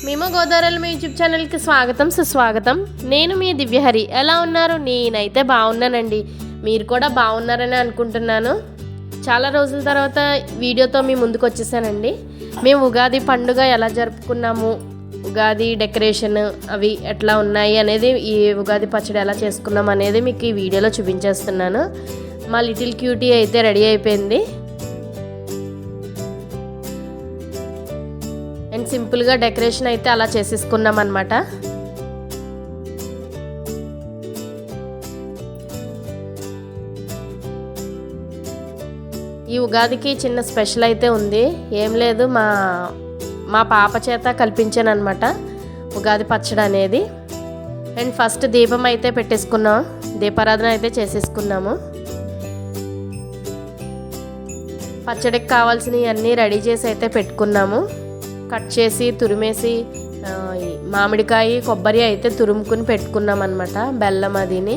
మేము గోదావరి మీ యూట్యూబ్ ఛానల్కి స్వాగతం సుస్వాగతం. నేను మీ దివ్యహరి. ఎలా ఉన్నారు? నేనైతే బాగున్నానండి. మీరు కూడా బాగున్నారని అనుకుంటున్నాను. చాలా రోజుల తర్వాత వీడియోతో మీ ముందుకు వచ్చేసానండి. మేము ఉగాది పండుగ ఎలా జరుపుకున్నాము, ఉగాది డెకరేషన్ అవి ఎట్లా ఉన్నాయి అనేది, ఈ ఉగాది పచ్చడి ఎలా చేసుకున్నాం అనేది మీకు ఈ వీడియోలో చూపించేస్తున్నాను. మా లిటిల్ క్యూటీ అయితే రెడీ అయిపోయింది. అండ్ సింపుల్గా డెకరేషన్ అయితే అలా చేసేసుకున్నాం అన్నమాట. ఈ ఉగాదికి చిన్న స్పెషల్ అయితే ఉంది. ఏం లేదు, మా పాప చేత కల్పించాను అనమాట ఉగాది పచ్చడి అనేది. అండ్ ఫస్ట్ దీపం అయితే పెట్టేసుకున్నాం, దీపారాధన అయితే చేసేసుకున్నాము. పచ్చడికి కావాల్సినవి అన్నీ రెడీ చేసి అయితే పెట్టుకున్నాము. కట్ చేసి తురిమేసి మామిడికాయ కొబ్బరి అయితే తురుముకుని పెట్టుకున్నాం అనమాట. బెల్లం అదిని,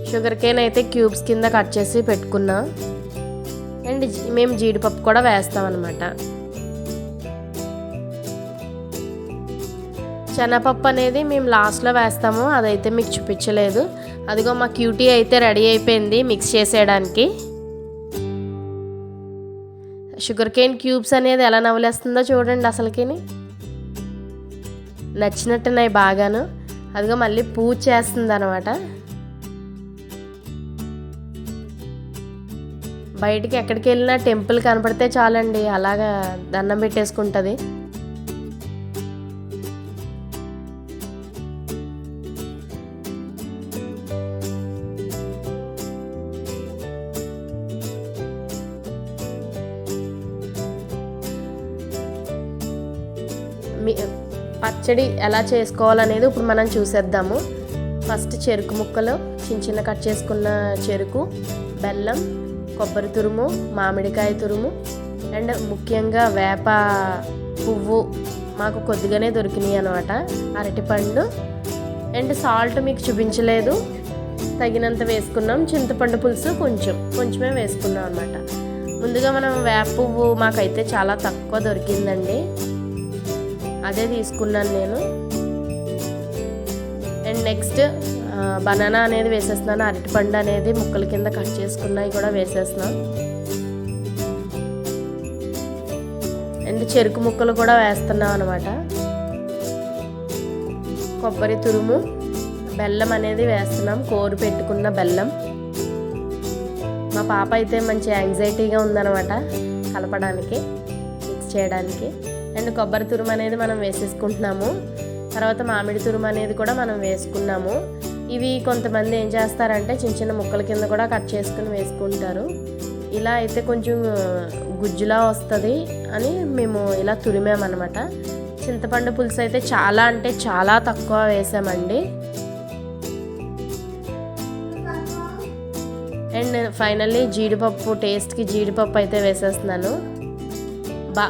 షుగర్ కేన్ అయితే క్యూబ్స్ కింద కట్ చేసి పెట్టుకున్నాం. అండ్ మేము జీడిపప్పు కూడా వేస్తాం అనమాట. శనగపప్పు అనేది మేము లాస్ట్లో వేస్తాము, అదైతే మీకు చూపించలేదు. అదిగో మా క్యూటీ అయితే రెడీ అయిపోయింది మిక్స్ చేసేయడానికి. షుగర్ కేన్ క్యూబ్స్ అనేది ఎలా నవ్వులేస్తుందో చూడండి. అసలుకి నచ్చినట్టున్నాయి బాగాను. అదిగో మళ్ళీ పూజ చేస్తుంది అనమాట. బయటికి ఎక్కడికి వెళ్ళినా టెంపుల్ కనపడితే చాలండి, అలాగా దండం పెట్టేసుకుంటుంది. పచ్చడి ఎలా చేసుకోవాలనేది ఇప్పుడు మనం చూసేద్దాము. ఫస్ట్ చెరుకు ముక్కలు చిన్న చిన్న కట్ చేసుకున్న చెరుకు, బెల్లం, కొబ్బరి తురుము, మామిడికాయ తురుము, అండ్ ముఖ్యంగా వేప పువ్వు మాకు కొద్దిగానే దొరికినాయి అనమాట, అరటిపండు, అండ్ సాల్ట్ మీకు చూపించలేదు, తగినంత వేసుకున్నాం. చింతపండు పులుసు కొంచెమే వేసుకున్నాం అనమాట. ముందుగా మనం వేప పువ్వు మాకైతే చాలా తక్కువ దొరికిందండి, అదే తీసుకున్నాను నేను. అండ్ నెక్స్ట్ బనానా అనేది వేసేస్తున్నాను, అరటిపండు అనేది ముక్కల కింద కట్ చేసుకున్నవి కూడా వేసేస్తున్నాం. అండ్ చెరుకు ముక్కలు కూడా వేస్తున్నాం అనమాట. కొబ్బరి తురుము, బెల్లం అనేది వేస్తున్నాం, కోరు పెట్టుకున్న బెల్లం. మా పాప అయితే మంచి యాంగ్జైటీగా ఉందన్నమాట కలపడానికి, మిక్స్ చేయడానికి. అండ్ కొబ్బరి తురుము అనేది మనం వేసేసుకుంటున్నాము. తర్వాత మామిడి తురుము అనేది కూడా మనం వేసుకున్నాము. ఇవి కొంతమంది ఏం చేస్తారంటే చిన్న చిన్న ముక్కల కింద కూడా కట్ చేసుకుని వేసుకుంటారు. ఇలా అయితే కొంచెం గుజ్జులా వస్తుంది అని మేము ఇలా తురిమామన్నమాట. చింతపండు పులుసు అయితే చాలా అంటే చాలా తక్కువ వేసామండి. అండ్ ఫైనల్లీ జీడిపప్పు, టేస్ట్కి జీడిపప్పు అయితే వేసేస్తున్నాను.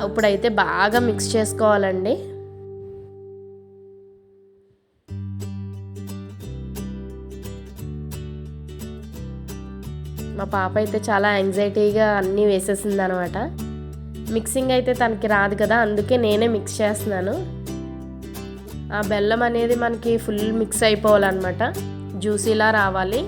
ఇప్పుడైతే బాగా మిక్స్ చేసుకోవాలండి. మా పాప అయితే చాలా యాంగ్జైటీగా అన్నీ వేసేసింది అనమాట. మిక్సింగ్ అయితే తనకి రాదు కదా, అందుకే నేనే మిక్స్ చేస్తున్నాను. ఆ బెల్లం అనేది మనకి ఫుల్ మిక్స్ అయిపోవాలన్నమాట, జ్యూసీలా రావాలి.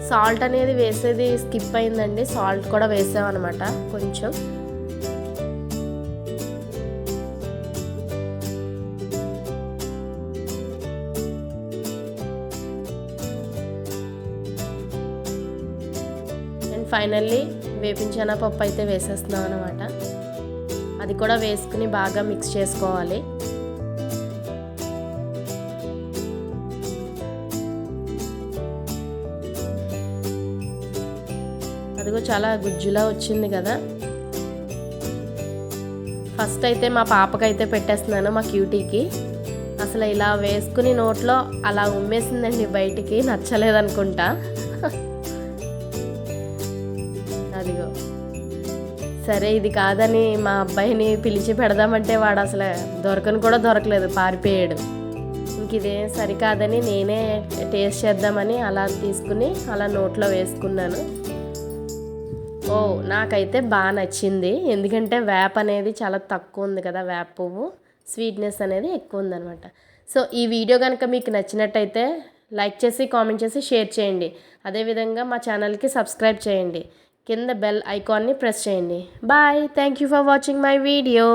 సాల్ట్ అనేది వేసేది స్కిప్ అయిందండి, సాల్ట్ కూడా వేసామన్నమాట కొంచెం. అండ్ ఫైనల్లీ వేపించిన పప్పు అయితే వేసేస్తున్నాం అనమాట. అది కూడా వేసుకుని బాగా మిక్స్ చేసుకోవాలి. అదిగో చాలా గుజ్జులా వచ్చింది కదా. ఫస్ట్ అయితే మా పాపకైతే పెట్టేస్తున్నాను, మా క్యూటీకి. అసలు ఇలా వేసుకుని నోట్లో అలా ఉమ్మేసిందండి, బయటికి నచ్చలేదనుకుంటా. అదిగో సరే ఇది కాదని మా అబ్బాయిని పిలిచి పెడదామంటే వాడు అసలు దొరకని కూడా దొరకలేదు, పారిపోయాడు. ఇంక ఇదే సరికాదని నేనే టేస్ట్ చేద్దామని అలా తీసుకుని అలా నోట్లో వేసుకున్నాను. ఓ నాకైతే బాగా నచ్చింది, ఎందుకంటే వేప అనేది చాలా తక్కువ ఉంది కదా, వేప పువ్వు స్వీట్నెస్ అనేది ఎక్కువ ఉందనమాట. సో ఈ వీడియో కనుక మీకు నచ్చినట్టయితే లైక్ చేసి కామెంట్ చేసి షేర్ చేయండి. అదేవిధంగా మా ఛానల్కి సబ్స్క్రైబ్ చేయండి. కింద బెల్ ఐకాన్ని ప్రెస్ చేయండి. Bye, thank you for watching my video.